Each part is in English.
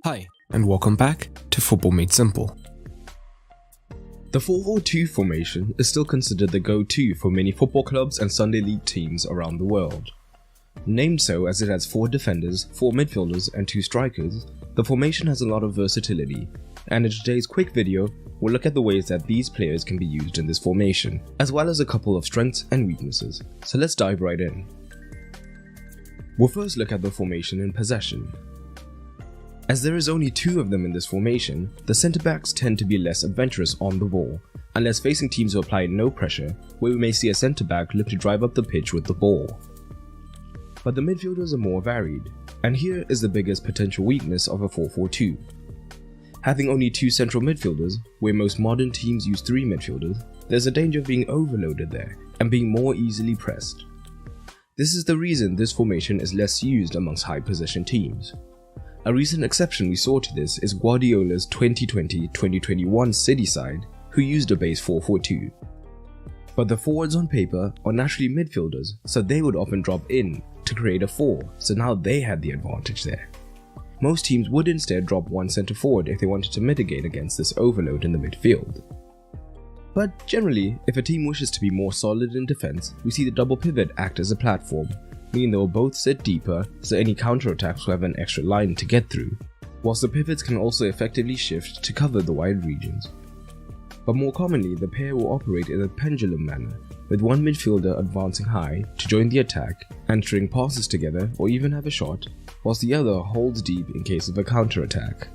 Hi, and welcome back to Football Made Simple. The 4-4-2 formation is still considered the go-to for many football clubs and Sunday league teams around the world. Named so as it has 4 defenders, 4 midfielders and 2 strikers, the formation has a lot of versatility, and in today's quick video, we'll look at the ways that these players can be used in this formation, as well as a couple of strengths and weaknesses. So let's dive right in. We'll first look at the formation in possession. As there is only 2 of them in this formation, the centre-backs tend to be less adventurous on the ball, unless facing teams who apply no pressure, where we may see a centre-back look to drive up the pitch with the ball. But the midfielders are more varied, and here is the biggest potential weakness of a 4-4-2. Having only 2 central midfielders, where most modern teams use 3 midfielders, there's a danger of being overloaded there and being more easily pressed. This is the reason this formation is less used amongst high possession teams. A recent exception we saw to this is Guardiola's 2020-2021 City side, who used a base 4-4-2. But the forwards on paper are naturally midfielders, so they would often drop in to create a 4, so now they had the advantage there. Most teams would instead drop one centre forward if they wanted to mitigate against this overload in the midfield. But generally, if a team wishes to be more solid in defence, we see the double pivot act as a platform, meaning they will both sit deeper so any counter-attacks will have an extra line to get through, whilst the pivots can also effectively shift to cover the wide regions. But more commonly, the pair will operate in a pendulum manner, with one midfielder advancing high to join the attack and string passes together or even have a shot, whilst the other holds deep in case of a counter-attack.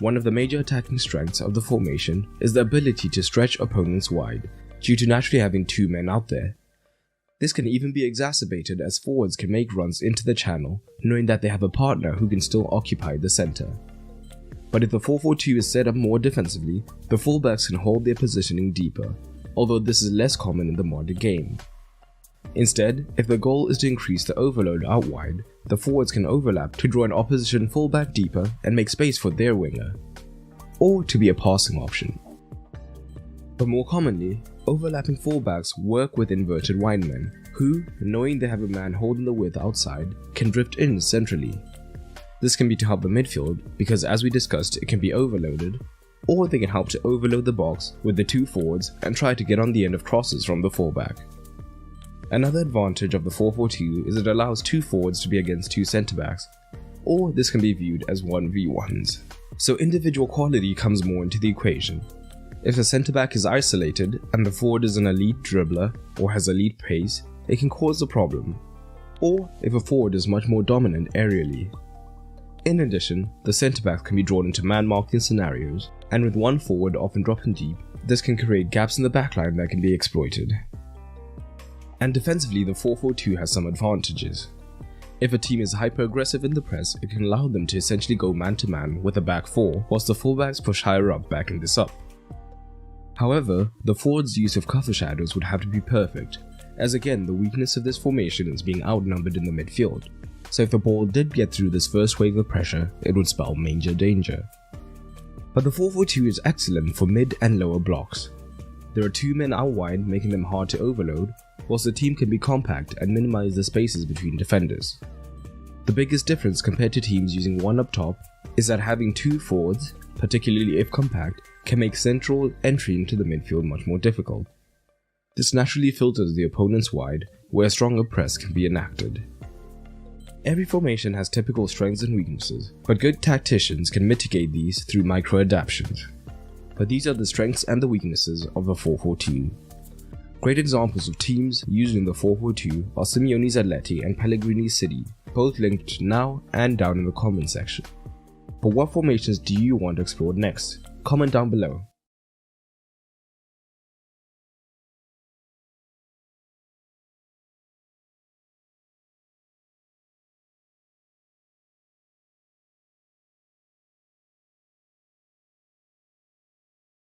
One of the major attacking strengths of the formation is the ability to stretch opponents wide, due to naturally having 2 men out there. This can even be exacerbated as forwards can make runs into the channel, knowing that they have a partner who can still occupy the centre. But if the 4-4-2 is set up more defensively, the fullbacks can hold their positioning deeper, although this is less common in the modern game. Instead, if the goal is to increase the overload out wide, the forwards can overlap to draw an opposition fullback deeper and make space for their winger, or to be a passing option. But more commonly, overlapping fullbacks work with inverted wide men, who, knowing they have a man holding the width outside, can drift in centrally. This can be to help the midfield, because as we discussed it can be overloaded, or they can help to overload the box with the 2 forwards and try to get on the end of crosses from the fullback. Another advantage of the 4-4-2 is it allows 2 forwards to be against 2 centre-backs, or this can be viewed as 1v1s. So individual quality comes more into the equation. If a centre-back is isolated and the forward is an elite dribbler or has elite pace, it can cause a problem. Or if a forward is much more dominant aerially. In addition, the centre-back can be drawn into man-marking scenarios, and with one forward often dropping deep, this can create gaps in the backline that can be exploited. And defensively, the 4-4-2 has some advantages. If a team is hyper-aggressive in the press, it can allow them to essentially go man-to-man with a back 4, whilst the fullbacks push higher up backing this up. However, the forward's use of cover shadows would have to be perfect, as again the weakness of this formation is being outnumbered in the midfield, so if the ball did get through this first wave of pressure, it would spell major danger. But the 4-4-2 is excellent for mid and lower blocks. There are 2 men out wide, making them hard to overload, whilst the team can be compact and minimize the spaces between defenders. The biggest difference compared to teams using 1 up top is that having 2 forwards, particularly if compact, can make central entry into the midfield much more difficult. This naturally filters the opponents wide, where a stronger press can be enacted. Every formation has typical strengths and weaknesses, but good tacticians can mitigate these through micro-adaptations. But these are the strengths and the weaknesses of the 4-4-2. Great examples of teams using the 4-4-2 are Simeone's Atleti and Pellegrini's City, both linked now and down in the comment section. But what formations do you want explored next? Comment down below.